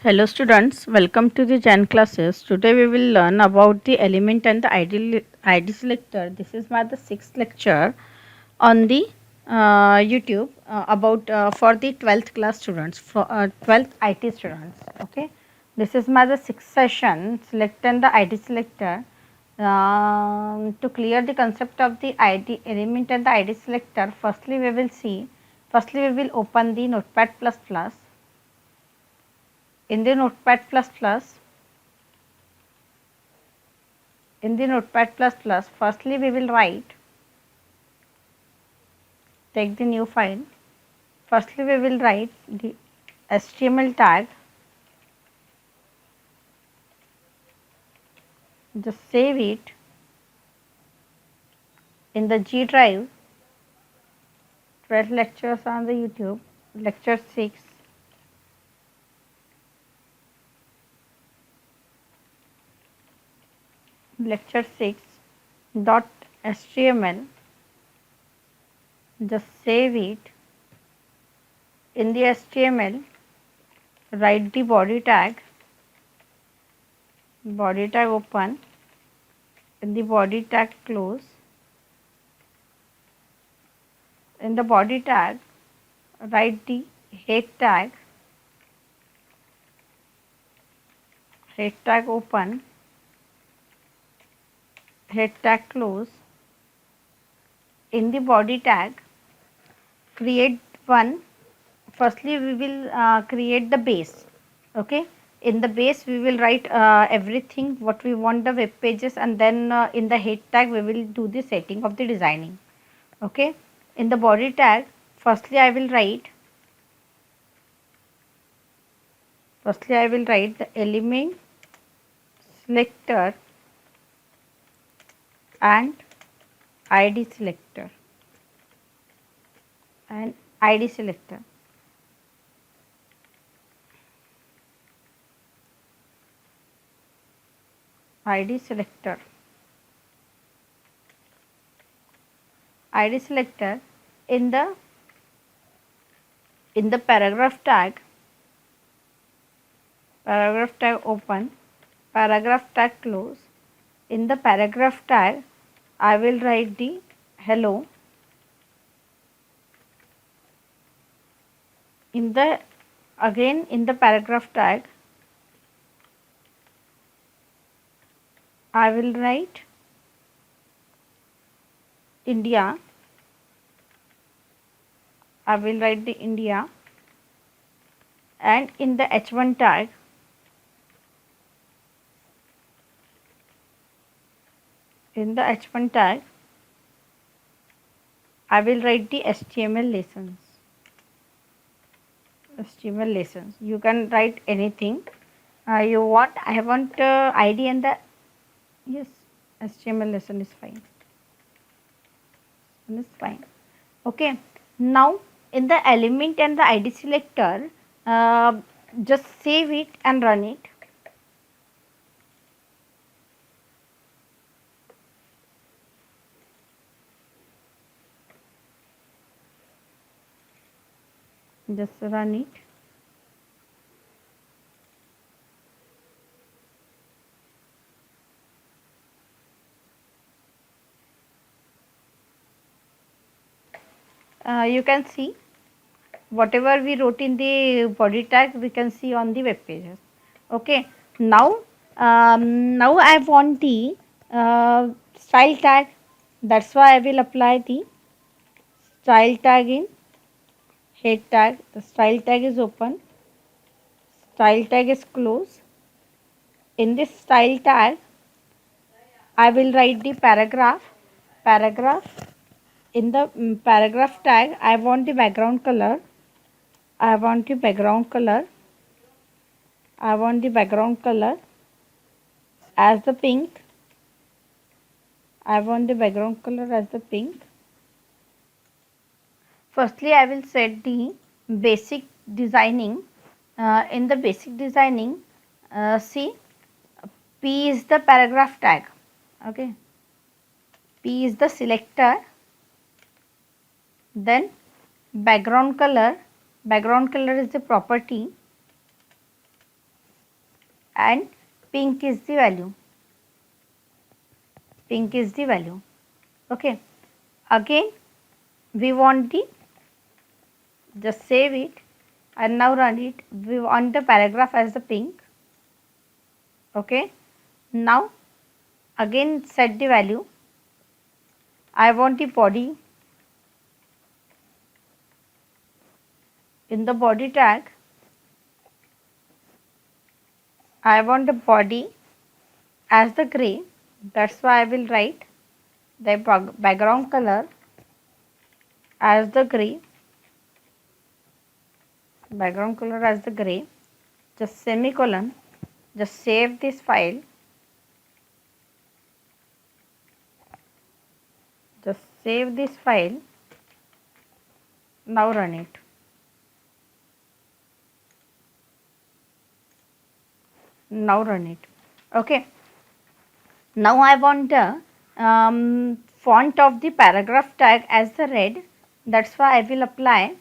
Hello students, welcome to the Gen classes. Today we will learn about the element and the ID selector. This is my the sixth lecture on the YouTube about for the 12th class students, for 12th IT students. Okay, this is my the sixth session. Select and the ID selector. To clear the concept of the ID element and the ID selector, firstly we will see. Firstly we will open the Notepad++. In the Notepad++, firstly we will write, take the new file. Firstly we will write the HTML tag, just save it in the G drive. 12 lectures on the YouTube, lecture 6. Lecture 6 dot html, just save it in the HTML. Write the body tag open, in the body tag close. In the body tag write the head tag open, head tag close. In the body tag create one. Firstly we will create the base. Okay, in the base we will write everything what we want the web pages, and then in the head tag we will do the setting of the designing. Okay, in the body tag firstly I will write the element selector and ID selector and ID selector. ID selector. ID selector in the paragraph tag open, paragraph tag close. In the paragraph tag I will write the hello. In the again in the paragraph tag I will write India. I will write the India, and in the H1 tag I will write the HTML lessons. You can write anything you want. I want ID and the yes, HTML lesson is fine. Okay. Now in the element and the ID selector, just save it and run it. Just run it. You can see whatever we wrote in the body tag we can see on the web pages. Okay, now I want the style tag. That's why I will apply the style tag in head tag. The style tag is open, style tag is closed. In this style tag I will write the paragraph. In the paragraph tag I want the background color. I want the background color as the pink. I want the background color as the pink. Firstly, I will set the basic designing. In the basic designing, see, P is the paragraph tag. Okay, P is the selector. Then background color is the property. and pink is the value. Pink is the value. Okay. Again we want the, just save it and now run it. We want the paragraph as the pink. Okay. Now again set the value. I want the body. In the body tag I want the body as the gray. That's why I will write the background color as the gray. Background color as the gray. Just semicolon. Just save this file. Just save this file. Now run it. Now run it. Okay. Now I want the font of the paragraph tag as the red. That's why I will apply.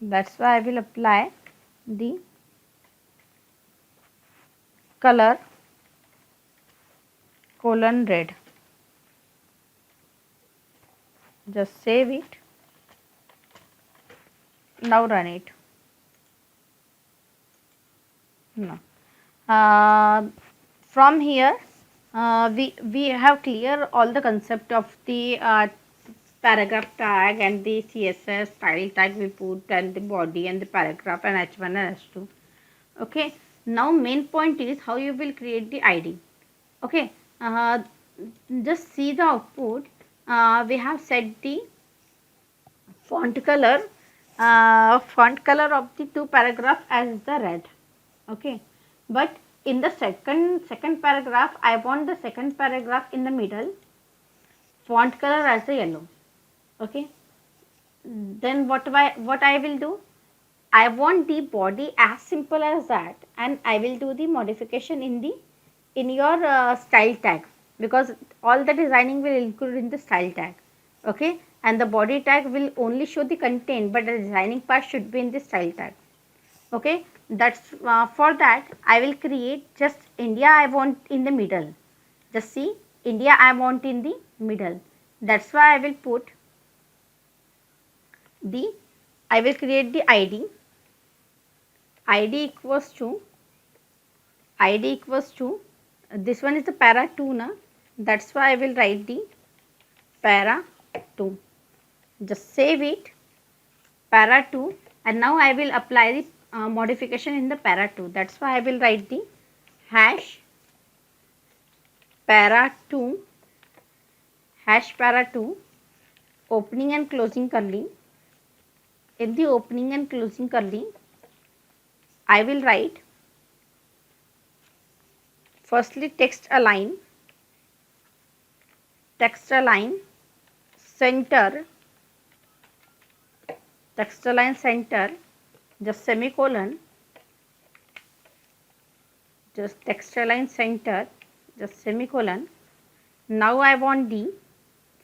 That's why I will apply the color colon red. Just save it. Now run it. No. From here we have clear all the concept of the paragraph tag and the CSS style tag we put and the body and the paragraph and H1 and H2. Okay. Now main point is how you will create the ID. Okay. Just see the output. We have set the font color of the two paragraph as the red. Okay, but in the second paragraph I want the second paragraph in the middle, font color as the yellow. Okay, then what I will do, I want the body as simple as that, and I will do the modification in your style tag, because all the designing will include in the style tag. Okay, and the body tag will only show the content, but the designing part should be in the style tag. Okay, that's for that I will create just India I want in the middle. Just see, India I want in the middle. That's why I will put the, I will create the ID equals to this one is the para 2 na. That's why I will write the para 2. Just save it, para 2, and now I will apply the modification in the para 2. That's why I will write the hash para 2 opening and closing curly. In the opening and closing curly I will write firstly text align center, text align center, just semicolon, just text align center, just semicolon. Now I want the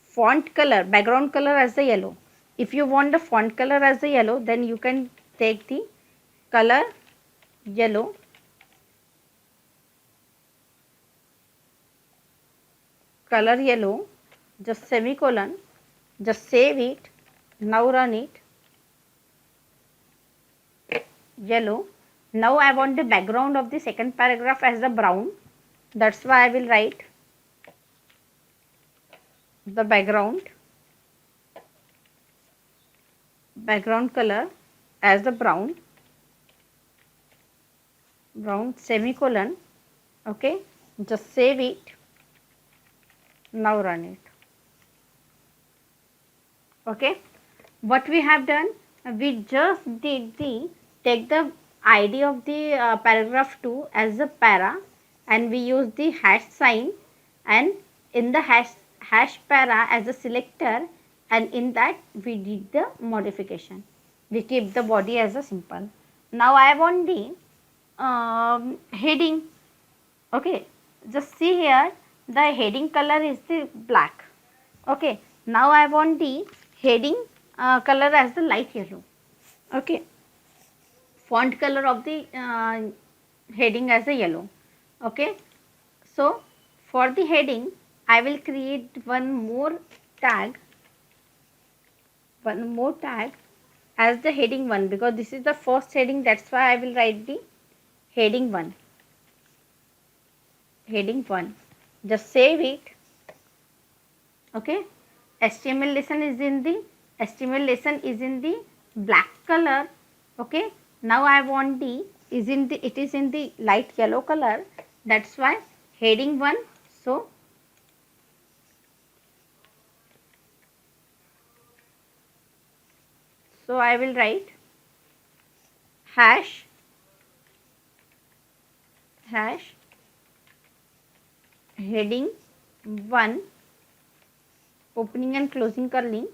font color, background color as the yellow. If you want the font color as the yellow, then you can take the color yellow, just semicolon, just save it. Now run it. Yellow. Now I want the background of the second paragraph as the brown. That's why I will write the background color as the brown semicolon. Okay, just save it. Now run it. Okay, what we have done, we just did the take the ID of the paragraph 2 as a para, and we use the hash sign, and in the hash para as a selector, and in that we did the modification. We keep the body as a simple. Now I want the heading. Okay, just see here, the heading color is the black. Okay, now I want the heading color as the light yellow. Okay, font color of the heading as a yellow. Okay, so for the heading I will create one more tag as the heading 1, because this is the first heading, that's why I will write the heading 1. Just save it. Okay, HTML lesson is in the black color. Okay, now I want it is in the light yellow color, that's why heading 1. So I will write hash heading 1 opening and closing curly.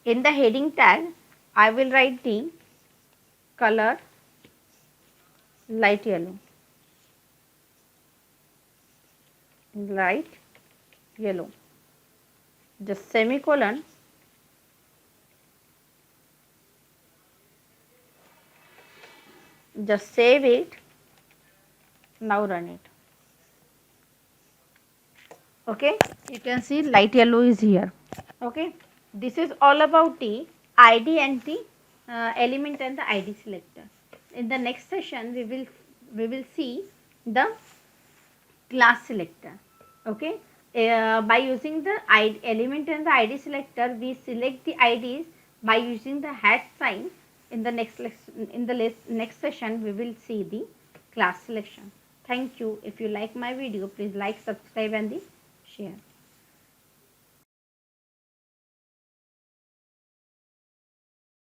In the heading tag I will write the color light yellow. Just semicolon. Just save it. Now run it. Okay, you can see light yellow is here. Okay, this is all about the ID and the element and the ID selector. In the next session we will see the class selector. Okay, by using the element and the ID selector, we select the IDs by using the hat sign. In the next session we will see the class selection. Thank you. If you like my video, please like, subscribe and share.